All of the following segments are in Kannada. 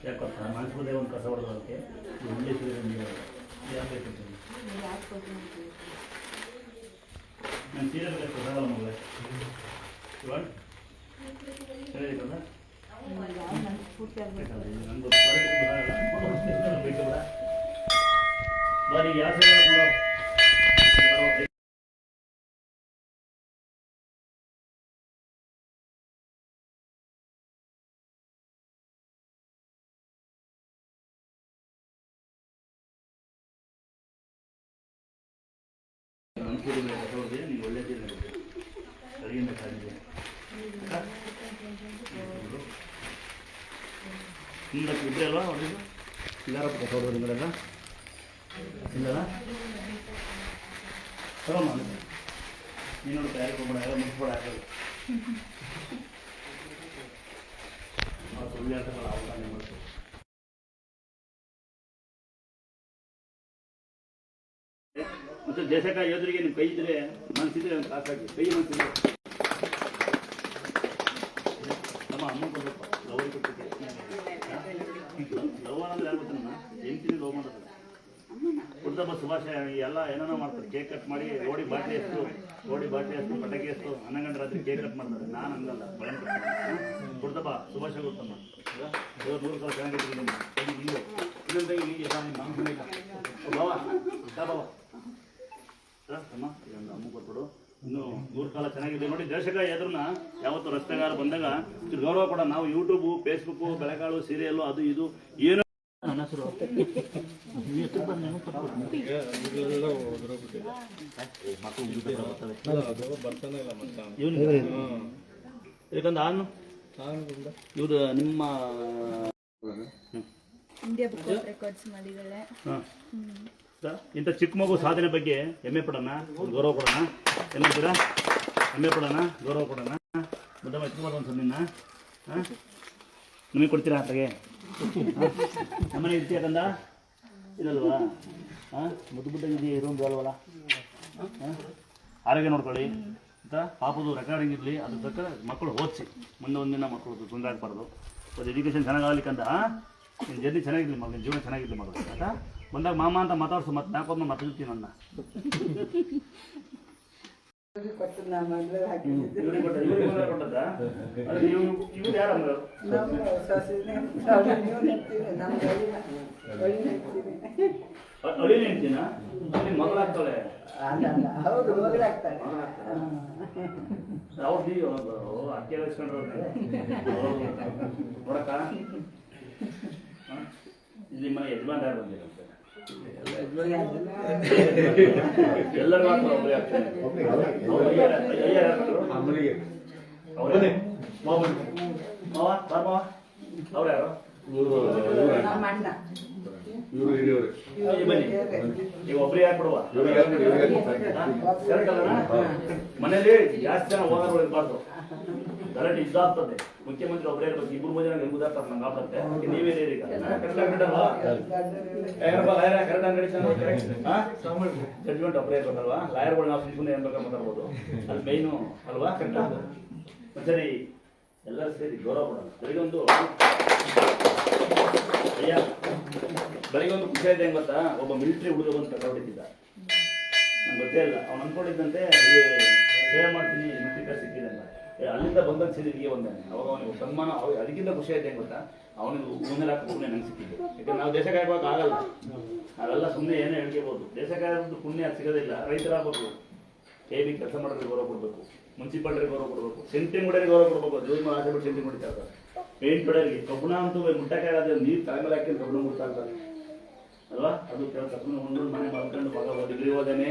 ಯಾಕೆ ಮನಸ್ಸುದೇ ಒಂದು ಕಸ ಹೊಡೆದೋದಕ್ಕೆ ಇಂಗ್ಲೀಷ್ ನಾನು ಸೀರೆ ಬೇಕು ಬರಲ್ಲ ಮಗಳೇ ಇವಾಗ ಹೇಳಿದಲ್ಲ ನಂದು ಬೇಕು ಬಾರಿ ಯಾವ ಮನಸ್ಸೂರಿ ಮೇಲೆ ಕಸೋದ್ರೆ ನೀವು ಒಳ್ಳೆಯದೇ ನಡೀತದೆ ಸರಿಯಿಂದ ಸಾಧ್ಯ ನಿಮ್ಗೆ ಇದ್ರೆ ಅಲ್ವಾ ಹೊಡೆದು ಇಲ್ಲಾರಪ್ಪ ಕಸೋದು ನಿಗಳೆಲ್ಲ ಇಲ್ಲಲ್ಲ ತಗೊಂಡು ನೀನು ನೋಡಿ ತಯಾರಿ ಹೋಗ್ಬೇಡ ಎಲ್ಲ ಮುಗಿಸ್ಬೇಡ ಹಾಕಲ್ಲ ಸುಳ್ಳು ಹೇಳ್ತಾರಲ್ಲ ಅವಕಾಶ ಮಾಡ್ತೀವಿ ಮತ್ತು ದೇಶಕ ಯೋಧರಿಗೆ ನೀವು ಕೈ ಇದ್ರೆ ಮನಸ್ಸಿದ್ರೆ ಒಂದು ಕಾಸಾಗಿ ಕೈ ಮನಸ್ಸಿದ್ರೆ ನಮ್ಮ ಅಮ್ಮ ಕೊಡ್ಬೇಕು ಲವ್ ಕೊಟ್ಟಿದ್ದೆ ಲವ್ ಅನ್ನೋದು ಯಾರು ಗೊತ್ತಮ್ಮ ಹೆಂಡ್ತಿನಿ ಲವ್ ಮಾಡೋದು ಕುಡ್ದಬ್ಬ ಶುಭಾಶಯ ಎಲ್ಲ ಏನೇನೋ ಮಾಡ್ತಾರೆ ಕೇಕ್ ಕಟ್ ಮಾಡಿ ರೋಡಿ ಬಾಟ್ಲಿ ಎಷ್ಟು ಪಟಾಕಿ ಎಷ್ಟು 11 ಗಂಟೆ ರಾತ್ರಿ ಕೇಕ್ ಕಟ್ ಮಾಡ್ತಾರೆ ನಾನು ಹಂಗಲ್ಲ ಭಯಂಕರ ಕುಡ್ದಬ್ಬ ಶುಭಾಶಯ ಗೊತ್ತಮ್ಮ ಇವಾಗ 100 ಕಾಲ ಚೆನ್ನಾಗಿದ್ದೀನಿ ಇನ್ನೊಂದಾಗಿ ಹೀಗೆ ಬಾವ ಬಾವ ಅಮ್ಮ ಇದೊಂದು ಅಮ್ಮ ಕೊಟ್ಬಿಡು ಇನ್ನು 100 ಕಾಲ ಚೆನ್ನಾಗಿದೆ ನೋಡಿ ದೇಶಕ ಎದುರನ್ನ ಯಾವತ್ತು ರಸ್ತೆಗಾರ ಬಂದಾಗ ಗೌರವ ಕೊಡ ನಾವು ಯೂಟ್ಯೂಬು ಫೇಸ್ಬುಕ್ಕು ಬೆಳೆಕಾಳು ಸೀರಿಯಲ್ಲು ಅದು ಇದು ಏನು ನನ್ನ ಹೆಸರು ಯಾಕಂದ್ರೆ ಇವ್ರು ನಿಮ್ಮ ಇಂಥ ಚಿಕ್ಕ ಮಗು ಸಾಧನೆ ಬಗ್ಗೆ ಹೆಮ್ಮೆ ಪಡೋಣ ಗೌರವ ಕೊಡೋಣ ಏನಂತೀರಾ ಹೆಮ್ಮೆ ಪಡೋಣ ಗೌರವ ಕೊಡೋಣ ಮುದ್ದಮ್ಮ ಎತ್ಕೊಬೋದು ಒಂದು ನಿನ್ನ ನಿಮಗೆ ಕೊಡ್ತೀರಾ ಆತಗೆ ನಮ್ಮನೆ ಇರ್ತೀಯ ಕಂದ ಇರಲ್ವಾ ಮುದ್ದು ಮುದ್ದಾಗಿದೆಯಾ ಇರೋದು ಅಲ್ವಲ್ಲ ಆರೋಗ್ಯ ನೋಡ್ಕೊಳ್ಳಿ ಅಂತ ಪಾಪದು ರೆಕಾರ್ಡಿಂಗ್ ಇರಲಿ ಅದ್ರ ತಕ್ಕ ಮಕ್ಕಳು ಓದಿಸಿ ಮುಂದೆ ಒಂದಿನ ಮಕ್ಕಳು ತೊಂದರೆ ಆಗಬಾರ್ದು ಒಂದು ಎಜುಕೇಷನ್ ಚೆನ್ನಾಗಾಗಲಿಕ್ಕಂತ ನಿನ್ನ ಜರ್ನಿ ಚೆನ್ನಾಗಿರಲಿ ಮಗ ಜೀವನ ಚೆನ್ನಾಗಿರಲಿ ಮಗಳು ಆಯ್ತಾ ಬಂದಾಗ ಮಾಮ ಅಂತ ಮಾತಾಡ್ಸು ಮತ್ತೆ ನಾಲ್ಕೊಮ್ಮೆ ಮಾತಾಡ್ತೀನಿ ನನ್ನ ಇವ್ರು ಯಾರ ಅಳಿನ ಹೇಳ್ತೀನ ಮಗಳಾಗ್ತಾಳೆ ಅವ್ರು ಅಕ್ಕಿ ವಹಿಸ್ಕೊಂಡ್ರೆ ನೋಡಕ್ಕ ಇಲ್ಲಿ ಮನೆ ಯಜಮಾನ್ ಯಾರು ಬಂದಿರಂತೆ ಎಲ್ಲರಿಗೂ ಅವ್ರು ಯಾರು ಬನ್ನಿ ನೀವು ಒಬ್ಬರೇ ಹಾಕ್ಬಿಡುವ ಮನೇಲಿ ಜಾಸ್ತಿ ಜನ ಓನರ್ಗಳು ಇರಬಾರ್ದು ಗಲಾಟೆ ಇದ್ದಾಗ್ತದೆ ಮುಖ್ಯಮಂತ್ರಿ ಒಬ್ಬರೇ ಇರ್ಬೇಕು ಇಬ್ಬರು 3 ಜನ ನಿಮ್ಗುದಾಗ್ತಾರೆ ನಂಗೆ ಆಗ್ತದೆ ನೀವೇ ಜಡ್ಜ್ಮೆಂಟ್ ಒಬ್ಬರೇ ಇರ್ಬೇಕಲ್ವಾ ಲಾಯರ್ಗಳು ನಾವು ಸುಮ್ಮನೆ ಏನ್ ಬೇಕಾದ್ರೆ ಮಾತಾಡ್ಬೋದು ಅದು ಮೈನು ಅಲ್ವಾ ಕರೆಕ್ಟ್ ಸರಿ ಎಲ್ಲರೂ ಸೇರಿ ಗೌರವ ಕೊಡೋಣ ಬೆಳಿಗ್ಗೆ ಬೆಳಿಗ್ಗೆ ಒಂದು ಖುಷಿ ಆಯ್ತು ಹೆಂಗ್ ಗೊತ್ತಾ ಒಬ್ಬ ಮಿಲಿಟರಿ ಹುಡುಗ ಬಂದು ಕರ್ಕೊಂಡಿದ್ದ ನಂಗೆ ಗೊತ್ತೇ ಇಲ್ಲ ಅವ್ನು ಅನ್ಕೊಂಡಿದ್ದಂತೆ ಸೇವೆ ಮಾಡ್ತೀನಿ ಮಿಲಿಟರಿ ಸಿಕ್ಕಿದೆ ಅಂತ ಅಲ್ಲಿಂದ ಬಂದಂತ ಸೇರಿ ಹೀಗೆ ಬಂದಾನೆ ಅವಾಗ ಅವನಿಗೆ ಸನ್ಮಾನ ಅದಕ್ಕಿಂತ ಖುಷಿ ಆಯ್ತು ಹೆಂಗ್ ಗೊತ್ತಾ ಅವನಿಗೆ ಮುಂದೆ ಹಾಕಿ ನಂಗೆ ಸಿಕ್ಕಿದ್ದು ಯಾಕಂದ್ರೆ ನಾವು ದೇಶ ಕಾಯ್ಬೇಕು ಆಗಲ್ಲ ನಾವೆಲ್ಲ ಸುಮ್ಮನೆ ಏನೇ ಹೇಳ್ಕೋಬಹುದು ದೇಶ ಕಾಯೋದು ಪುಣ್ಯ ಸಿಗೋದಿಲ್ಲ ರೈತರಾಗಬೇಕು KB ಕೆಲಸ ಮಾಡೋರಿಗೆ ಗೌರವ ಕೊಡಬೇಕು ಮುನ್ಸಿಪಾಲ್ಟಿಗೆ ಗೌರವ ಕೊಡಬೇಕು ಸೆಂಟಿಂಗ್ ಹೊಡೆಯರಿಗೆ ಗೌರವ ಕೊಡಬೇಕು ಜೂನ್ ಆಸೆ ಬಿಟ್ಟು ಸೆಂಟಿಂಗ್ ಹೊಡಿತಾ ಇರ್ತಾರೆ ಪೇಂಟ್ ಹೊಡೆಯರಿಗೆ ಕಬ್ಬಣ ಅಂತೂ ಮುಟ್ಟಕ್ಕಾಗದೆ ನೀರು ತಲೆಮೇಲೆ ಹಾಕಿ ಕಬ್ಬಣ ಮುಡ್ತಾ ಇರ್ತಾರೆ ಅಲ್ವಾ ಅದು ಕೆಲಸ ಒಂದು ಮನೆ ಮಾಡ್ಕೊಂಡು ಮಗ ಡಿಗ್ರಿ ಓದೇನೆ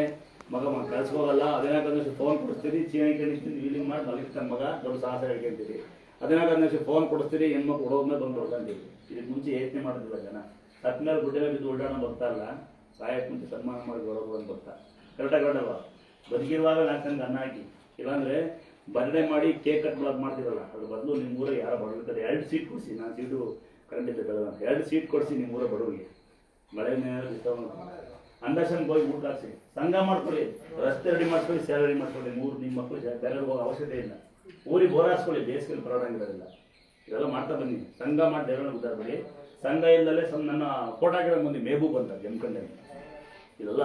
ಮಗ ಕಳ್ಸ್ಕೋಗಲ್ಲ 14 ನಿಮಿಷ ಫೋನ್ ಕೊಡಿಸ್ತೀರಿ ಚೀನಿ ಕಣಿಸ್ತೀನಿ ವೀಲಿಂಗ್ ಮಾಡಿ ಮಲಗಿರ್ತಾನೆ ಮಗ ದೊಡ್ಡ ಸಾಹಸ ಹೇಳ್ಕೊಂತೀರಿ 14 ನಿಮಿಷ ಫೋನ್ ಕೊಡಿಸ್ತೀರಿ ಹೆಣ್ಮಕ್ಳು ಹೊಡೋದ್ಮೇಲೆ ಬಂದು ಹೊಡ್ಕೊಂತೀವಿ ಇದಕ್ಕೆ ಮುಂಚೆ ಯೋಚನೆ ಮಾಡೋದಿಲ್ಲ ಜನ ಸತ್ ಮೇಲೆ ಗುಡ್ಡೆ ಬಿದ್ದು ಉಲ್ಟಾಣ ಬರ್ತಾ ಇಲ್ಲ ಸಾಯಕ್ಕೆ ಮುಂಚೆ ಸನ್ಮಾನ ಮಾಡಿ ಬರೋದು ಅಂತ ಬರ್ತಾ ಕರೆಕ್ಟಾಗಿ ಹೊಡಲ್ವಾ ಬದುಕಿರುವಾಗ ನಾಲ್ಕು ಅನ್ನ ಹಾಕಿ ಇಲ್ಲಾಂದ್ರೆ ಬರ್ಡೇ ಮಾಡಿ ಕೇಕ್ ಕಟ್ ಮಾಡ್ತಿರಲ್ಲ ಅದ್ರ ಬದಲು ನಿಮ್ಮ ಊರಿಗೆ ಯಾರೋ ಬಡವಿರ್ತಾರೆ 2 ಸೀಟ್ ಕೊಡಿಸಿ ನಾನು ಸೀಟು ಕರೆಂಟ್ ಇದ್ದೆ ಬೆಳೆದ 2 ಸೀಟ್ ಕೊಡಿಸಿ ನಿಮ್ಮ ಊರ ಬಡವರಿಗೆ ಮಳೆ ಅಂಡರ್ಸ್ಟ್ಯಾಂಡ್ ಹೋಗಿ ಊಟ ಹಾಕ್ಸಿ ಸಂಘ ಮಾಡ್ಕೊಳ್ಳಿ ರಸ್ತೆ ರೆಡಿ ಮಾಡ್ಕೊಳ್ಳಿ ಸೇವೆ ರೆಡಿ ಮಾಡ್ಕೊಳ್ಳಿ 3 ನಿಮ್ಮ ಮಕ್ಕಳು ಬೇರೆ ಹೋಗೋ ಅವಶ್ಯಕತೆ ಇಲ್ಲ ಊರಿಗೆ ಬೋರ್ ಹಾಕ್ಸ್ಕೊಳ್ಳಿ ಬೇಸಿಗೆಯಲ್ಲಿ ಪರವಾಗಿರೋದಿಲ್ಲ ಇದೆಲ್ಲ ಮಾಡ್ತಾ ಬನ್ನಿ. ಸಂಘ ಮಾಡಿ ದೇವರನ್ನ ಉದ್ದಾರಬೇಡಿ. ಸಂಘ ಇಲ್ಲದಲ್ಲೇ ನನ್ನ ಫೋಟೋ ಹಾಕಿರೋ ಮಂದಿ ಮೇಬೂಬ್ ಅಂತ ಜಮ್ಕಂಡೆ. ಇದೆಲ್ಲ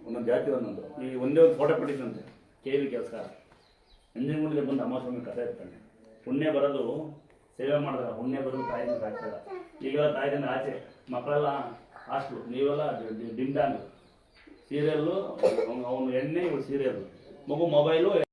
ಒಂದೊಂದು ಜಾತಿ ಒಂದೊಂದು. ಈ ಒಂದೇ ಒಂದು ಫೋಟೋ ಕೊಟ್ಟಿದ್ದಂತೆ KV ಕೆಲಸ ನಂಜನಗೂಡಿಗೆ ಬಂದು ಅಮಾವಾಸ್ಯೆ ಕಥೆ ಇರ್ತಾನೆ. ಪುಣ್ಯ ಬರೋದು ಸೇವೆ ಮಾಡಿದ್ರೆ, ಪುಣ್ಯ ಬರೋದು ತಾಯಿನ ಸಾಕ್ತಾರೆ. ಈಗೆಲ್ಲ ತಾಯಿದಿಂದ ಆಚೆ ಮಕ್ಕಳೆಲ್ಲ ಹಾಸ್ಟ್ಲು, ನೀವೆಲ್ಲ ಡಿಂಡಾಂಗ್ ಸೀರಿಯಲ್ಲು, ಅವನು ಎಣ್ಣೆ, ಇವಳು ಸೀರಿಯಲ್ಲು, ಮಗು ಮೊಬೈಲು.